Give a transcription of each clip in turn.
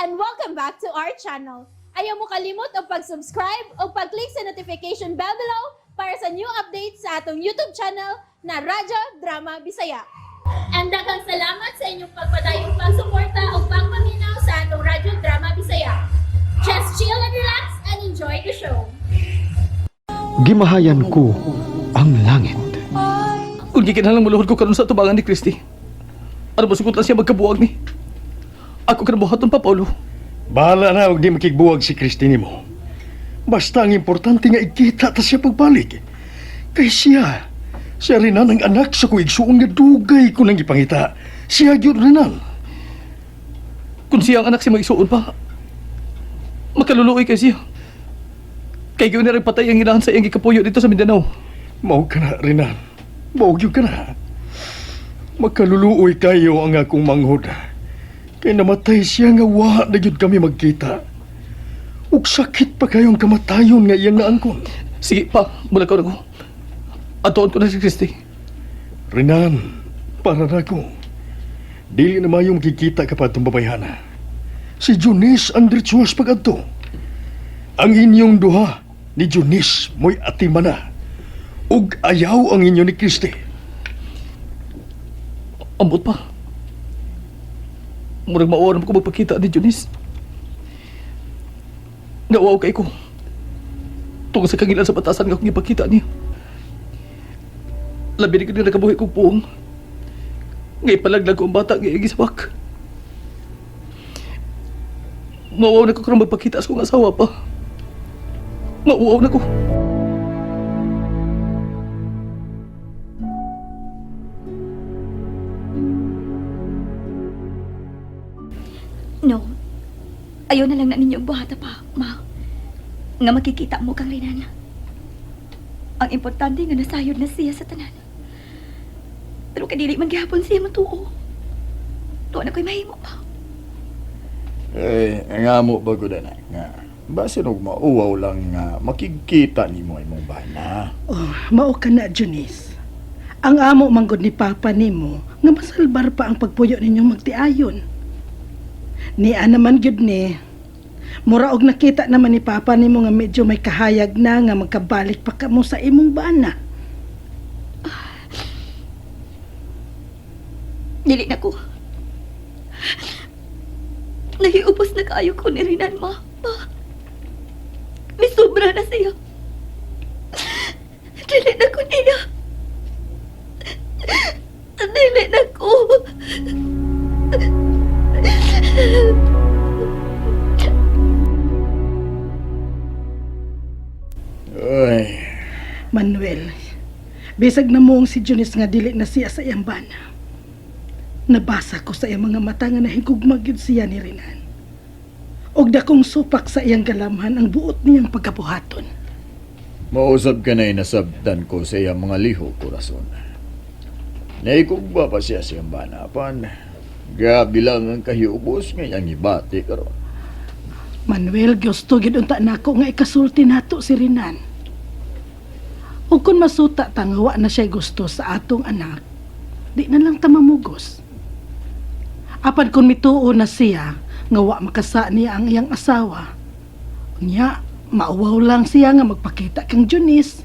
and welcome back to our channel. Ayaw mo kalimot o pag-subscribe o pag-click sa notification bell below para sa new updates sa atong YouTube channel na Radyo Drama Bisaya. And daghang salamat sa inyong pagpadayong pagsuporta o pagpaminaw sa atong Radyo Drama Bisaya. Just chill and relax and enjoy the show. Gimahayan ko ang langit. Kung gikinahanglan muluhod ko karon sa tubangan ni Christy, ano ba sugot lang siya magkabuwag ni? Ako kanabuhaton pa, Paulo. Bahala na og di makigbuwag si Christine mo. Basta ang importante nga ikita ta siya pagbalik. Kay siya rin ang anak sa kuigsuon nga dugay ko nang ipangita. Siya gyud rin ang. Kung siya ang anak siya mag-isuon pa, makaluluoy kay siya. Kay gawin na rin patay ang ilahan sa iyang ikapuyo dito sa Mindanao. Mao ka na, Rinan. Mao gyud ka na. Makaluluoy kayo ang akong manghod. Kay namatay siya nga wa na gyud kami magkita. Ug sakit pa kayong kamatayon nga iyang naangkon. Sige pa, mula ka na ko. Atoon ko na si Christy. Rinan, para na ko. Dili na mayong kikita ka pa itong babayhana. Si Junis ang diretsuwas pag-adto. Ang inyong duha ni Junis mo'y atimana. Ug ayaw ang inyo ni Christy. Ambot pa. Murag maoram ko magpakita ni Junis. Nawaw kay ko. Tungkol sa kangilan sa batasan nga akong ipakita niya. Labi ni ko din nakabuhi kong puong. Ngay palaglag ko ang bata nga igisabak. Mawaw na ko karang magpakita sa kong asawa pa. Mawaw na ko. No. Ayaw na lang na ninyong buhata pa, ma. Nga makikita mo kang Rinan. Ang importante nga nasayod na siya sa tanan. Pero kadili man gihapon siya matuo. Tuwa na ko'y mahimo pa. Nga mo ba ko na nga. Basta nung mauwaw lang nga makikita ni mo imong bana. Oh, mao ka na, Junis. Ang amo manggod ni Papa nimo nga masalbar pa ang pagpuyo ninyong magtiayon. Niya naman gyud ni. Mura og nakita naman ni Papa nimo nga medyo may kahayag na nga magkabalik pa kamo sa imong bana. Dili na ko. Nahiubos na kayo ko ni Rinan, ma. May sobra na siya. Dili na ko niya. Dili na ko. Ay, Manuel, bisag na moong si Junis nga dili na siya sa iyang bana. Nabasa ko sa iyang mga mata nga nahigugmag gyud siya ni Rinan. Og dakong supak sa iyang galamhan ang buot niyang pagkabuhaton. mausap ka na inasabdan ko sa iyang mga liho, kurason. Naikugba pa siya siyang banapan. Grabe lang ang kahiubos ngayang ibati karon. Manuel, gusto gyud unta nako nga ikasulti nato si Rinan. Ug kun masuta tangwa na siya gusto sa atong anak, di na lang ta mamugos. Apan kun mituo na siya nga wa makasa niya ang iyang asawa, unya mauwaw lang siya nga magpakita kang Junis.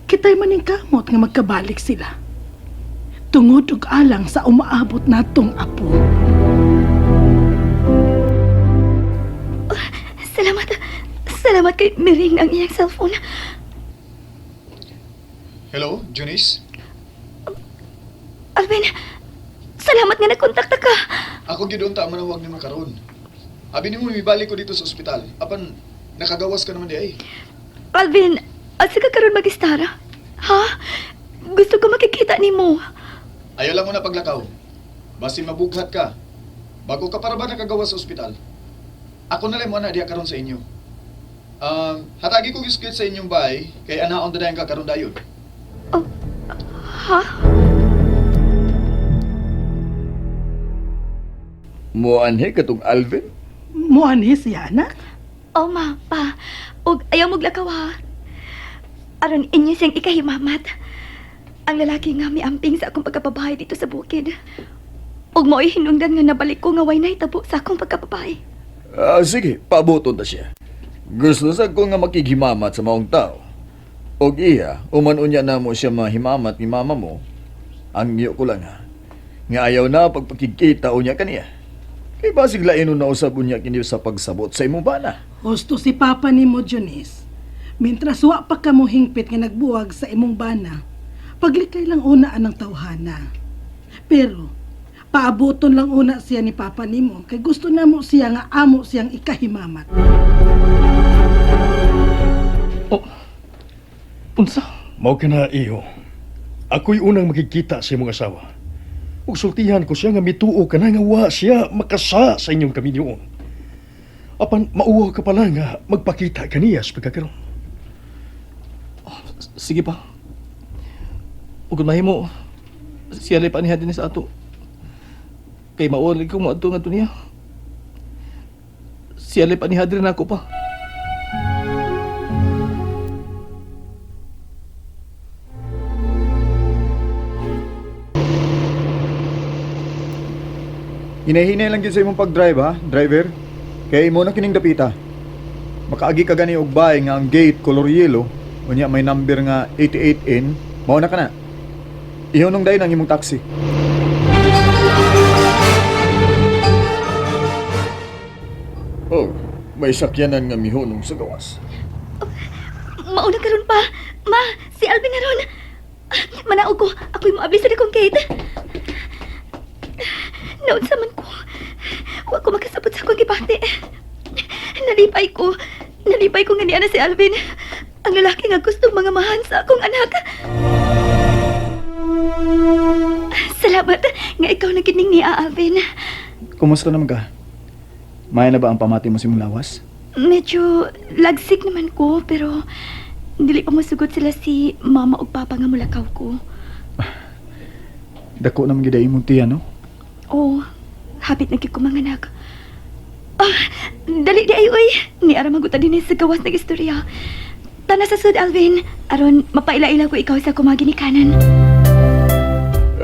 Kitay maning kamot nga magkabalik sila. Tungod og alang sa umaabot natong apo. Salamat. Salamat kay Miring ang iyang cellphone. Hello, Junice? Alvin, salamat nga nakontakta ka. Ako gidon ta manawag ni makaron. Abi nimo mibalik ko dito sa ospital. Apan nakagawas ka naman di ay. Alvin, asa ka karon mag-istara? Ha? Gusto ko makikita nimo. Ayaw lang mo na paglakaw. Basi mabughat ka. Bago ka para ba nakagawas sa ospital? Ako na lang mo na diha karon sa inyo. Hatagi ko giskit sa inyong bahay kay anaon dadayon ka karon dayon. Ha? Muanhe katong Alvin? Muani siya anak. Oh, ma, pa. Og ayaw maglakaw ha. Aron inyo siyang ikahimamat. Ang lalaki nga may amping sa akong pagkababahay dito sa bukid. Ug mo'y hinungdan nga nabalik ko nga way nahitabo sa akong pagkababae. Sige, paabuton ta siya. Gusto sa ko nga makikimamat sa maong tao. Og iya, umanunya na mo siya mahimamat ni mama mo. Ang iyo ko lang ha. Nga ayaw na pagpakikita unya kaniya. Kay basig lain na usab unya kini sa pagsabot sa imong bana. Husto si Papa ni mo, Jonis. Mintras wa pa ka mo hingpit nga nagbuwag sa imong bana, paglikay lang una anang tawhana. Pero, paabuton lang una siya ni Papa ni mo, kay gusto na mo siya nga amo siyang ikahimamat. Oh, unsa? Mao ka na, iho. Ako'y unang makikita sa imong asawa. Ug sultihan ko siya nga mituo ka na nga wa siya makasa sa inyong kaminyoon. Apan mauwa ka pala nga magpakita kaniya sa pagkakaroon. Sige pa. Ug mahimo siya lay paniha din sa ato. Kay maulig ko moadto nga niya. Siya lay paniha din ako pa. Hinahinay lang gyud sa imong pag-drive ha, driver. Kay mo na kining dapita. Makaagi ka gani og bahay nga ang gate color yellow, unya may number nga 88N, mao na kana. Ihunong dayon ang imong taxi. Oh, may sakyanan nga mihunong sa gawas. Mauna karon pa. Ma, si Alvin na ron. Manaog ko, ako'y moabisa na kong gate. Naunsa man ko. Wa ko makasabot sa akong gibati. Nalipay ko nga niya na si Alvin. Ang lalaki nga gustong mga mahan sa akong anak. Salamat nga ikaw na kining ni Alvin. Kumusta naman ka? Maya na ba ang pamati mo simong lawas? Medyo lagsik naman ko, pero dili pa masugot sila si mama ug papa nga mulakaw ko. Dako naman gid imong tiya, no? Oh, hapit na gyud ko mga anak. Dali di ay uy. Ni ara maguta din sa gawas ng istorya. Tana sa sud, Alvin. Aron mapaila-ila ko ikaw sa kumagi ni kanan.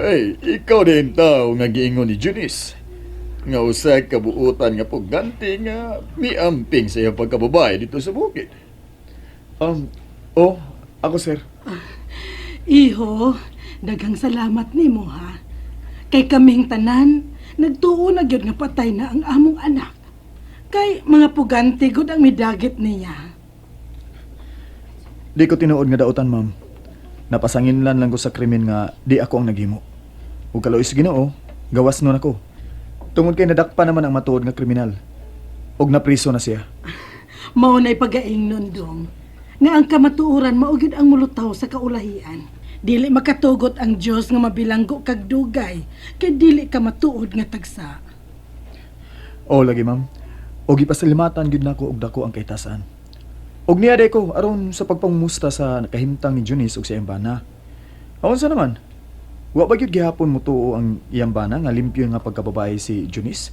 Ay, ikaw din tao nga giingon ni Junis. Nga usa ka buutan nga pugganti nga miamping sa iyang pagkababae dito sa bukid. Ako sir. Iho, daghang salamat nimo ha. Kay kaming tanan, nagtuo na gyud nga patay na ang among anak. Kay mga puganti gud ang midagit niya. Di ko tinuod nga dautan, ma'am. Napasanginlan lang ko sa krimen nga di ako ang naghimo. Ug kaloy sa Ginoo, gawas nun ako. Tungod kay nadakpa naman ang matuod nga kriminal. Og napriso na siya. Mao na'y pagaingnon dong. Nga ang kamatuoran mao gyud ang mulutaw sa kaulahian. Dili makatugot ang Dios nga mabilanggo kag dugay, kay dili ka matuod nga tagsa. O lagi, ma'am. Og ipasalimatan gyud nako og dako ang kahitasan. Og niya ko aron sa pagpangumusta sa nakahimtang ni Junis og sa iyang bana. Awan sa naman. Wa ba gyud gihapon mutuo ang iyang bana nga limpyo nga pagkababae si Junis?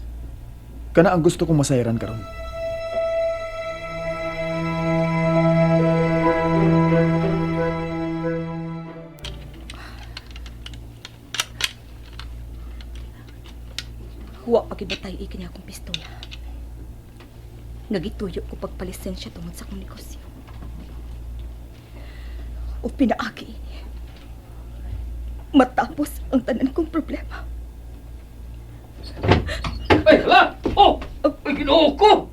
Kana ang gusto kong masayran karon. Wa pa gyud batay iki niya akong pistola. Nagituyo ko pagpalisensya tungod sa akong negosyo. O pinaagi ini. Matapos ang tanan kong problema. Ay, hala! Oh! Ay, ginoo ko!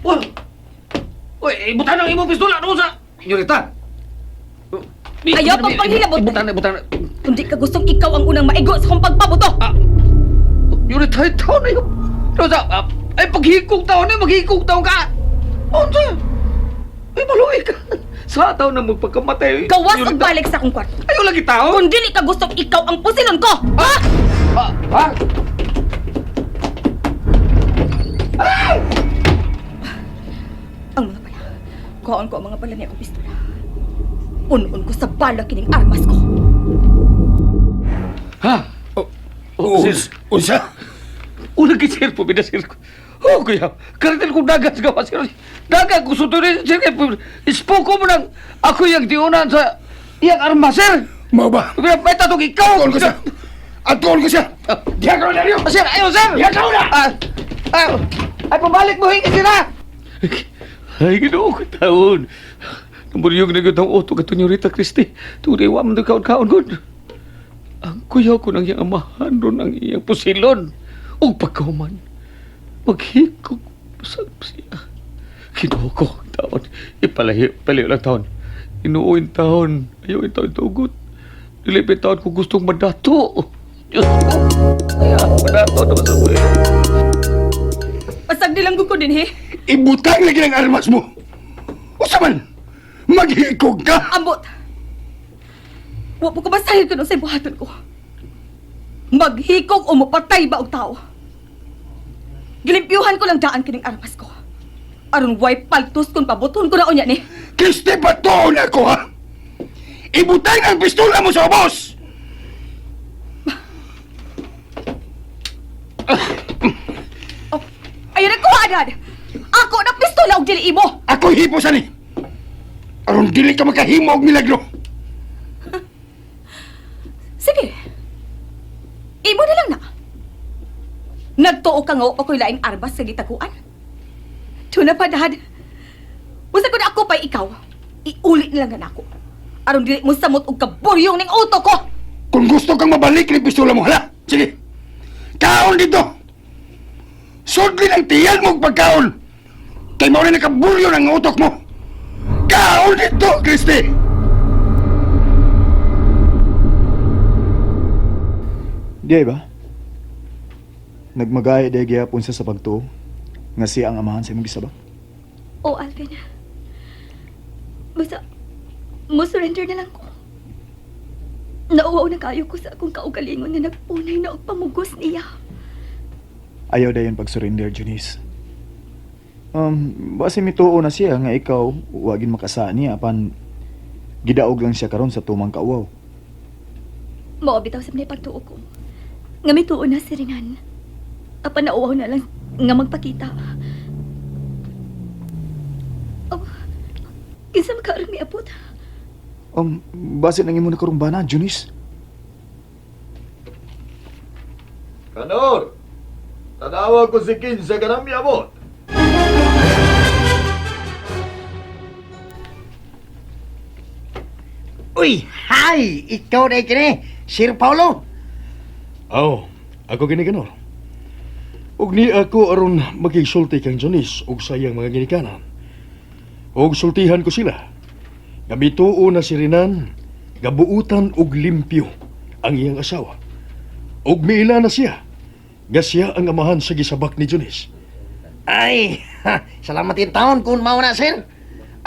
Wala! Uy, ibutan ang imong pistola doon sa... Senyorita! Ayaw pang panghilabot! Ibutan. Kundi ka gustong ikaw ang unang maigo sa akong pagpabuto! Senyorita, itaw na yung... Ay, paghikong taon na, maghikong taon ka! Onsa? Ay, maluwi ka! Sa taon na magpagkamatay. Gawas ang balik sa akong kwarto! Ayaw lagi tao! Kung dili ka gustong ikaw ang pusilon ko! Ha? Ha? Ang mga bala. Kuhaan ko ang mga bala niya akong pistola. Punuon ko sa bala kining armas ko. Ha? Unsa? Unang kisir po, binasir ko. Oh, kuya. Karatil kong dagat sa gawa, sir. Dagat ko suto rin, sir. Ispoko mo nang ako yung diunan sa iyang arma, sir. Mao ba? May tatong ikaw. Kon ko sa. Atuon ko siya! Diyan ka na rin! Sir, ayaw, sir! Diyan ka na! Ay, pabalik mo, hingi sila! Ay, ginoo ko taon. Namuryong na ang auto ka to Rita Christie. Tunay wa man kaon-kaon gud. Ang kuyaw ko nang iyang amahan ron ang iyang pusilon. O pagkauman, maghikog sa siya. Ginoo ko taon. Palayo lang taon. Inuuin taon. Ayaw yung taon tugot. Nilipin taon ko gustong madato. Diyos ko. Kaya madato naman sa buhay. Pasag nilang ko din, he. Ibutang lagi ng armas mo! Usaman! Maghikog ka! Ambot! Wa po ka basahil ko sa buhaton ko. Maghikog o mapatay ba og tao? Gilimpyuhan ko lang daan kining armas ko. Aron way paltos kung pabuton ko na unya ni. Kristi, batoon ako, ha? Ibutang ang pistola mo sa ubos! Oh, ayun ako, Adad! Ako na pistola og dili imo! Ako hipos ani! Aron dili ka makahimo og milagro! Sige. Imo na lang na. Nagtuo ka nga ako'y laing arbas sa gitaguan. Tuna pa, Dad. Basta ko na ako pa ikaw, iulit nilang na ako. Aron dili mo samot og kaburyong ning uto ko! Kung gusto kang mabalik ni pistola mo, hala! Sige! Kaon dito! Sudli ng tiyan mo og pagkaon! Kay mo rin nakabulyo ng utok mo! Kaon dito, Kristi! Di ba? Nagmagay di gyapon sa pagtuo nga siya ang amahan sa imong gisabak. Oh, Alvin. Basta, mo surrender na lang ko. Nauwaw na kayo ko sa akong kaugalingon na nagpunay na og pamugos niya. Ayaw dayon pag-surrender, Junice. Basi mituo na siya nga ikaw wagin makasa niya apan gidaog lang siya karon sa tumang kauwaw. Mao bitaw sa may pagtuo ko. Nga may tuon na si Rinan. Apan nauwaw na lang nga magpakita. Oh, kinsa makaarang may abot? Base nang imo na karumbana, Junice. Kanor! Tanawa ko si Kinsa ka nang miabot. Uy, hi! Ikaw na kini, Sir Paulo. Aw, ako gini ganor. Ug ni ako aron magigsulti kang Jonis ug sayang mga ginikanan. Ug sultihan ko sila. Gabituo na si Rinan, gabuutan ug limpyo ang iyang asawa. Ug miila na siya. Nga siya ang amahan sa gisabak ni Jonis. Ay, salamat yung taon kung mao na, sir.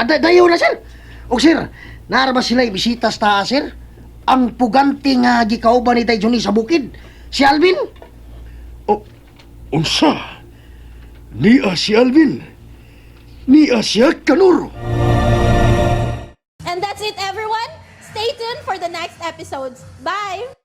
Dayo na, sir. O, sir, naarba sila ibisita sa sir. Ang puganti nga gikauban ni Johnny sa bukid. Si Alvin. O, unsa? Niya si Alvin. Niya siya kanuro. And that's it, everyone. Stay tuned for the next episodes. Bye!